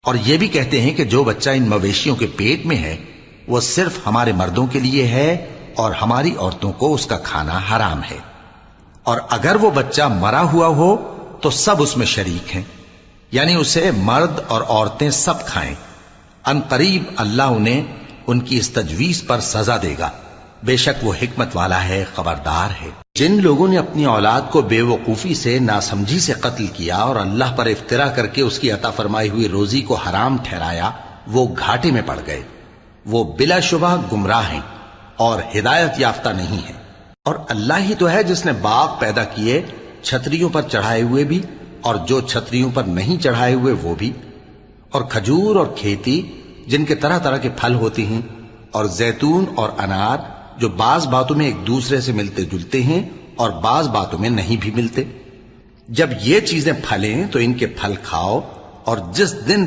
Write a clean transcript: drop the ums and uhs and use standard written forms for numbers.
और ये भी कहते हैं कि जो बच्चा इन मवेशियों के पेट में है वो सिर्फ हमारे मर्दों के लिए है और हमारी औरतों को उसका खाना हराम है, और अगर वो बच्चा मरा हुआ हो तो सब उसमें शरीक हैं, यानी उसे मर्द और औरतें सब खाएं। अनकरीब अल्लाह उन्हें उनकी इस तजवीज पर सजा देगा, बेशक वो हिकमत वाला है, खबरदार है। जिन लोगों ने अपनी औलाद को बेवकूफी से, नासमझी से कत्ल किया और अल्लाह पर इफ्तिरा करके उसकी अता फरमाई हुई रोजी को हराम ठहराया, वो घाटे में पड़ गए। वो बिलाशुबह गुमराह हैं और हिदायत याफ्ता नहीं है। और अल्लाह ही तो है जिसने बाग पैदा किए, छतरियों पर चढ़ाए हुए भी और जो छतरियों पर नहीं चढ़ाए हुए वो भी, और खजूर और खेती जिनके तरह तरह के फल होते हैं, और जैतून और अनार जो बाज बातों में एक दूसरे से मिलते जुलते हैं और बाज बातों में नहीं भी मिलते। जब ये चीजें फलें तो इनके फल खाओ, और जिस दिन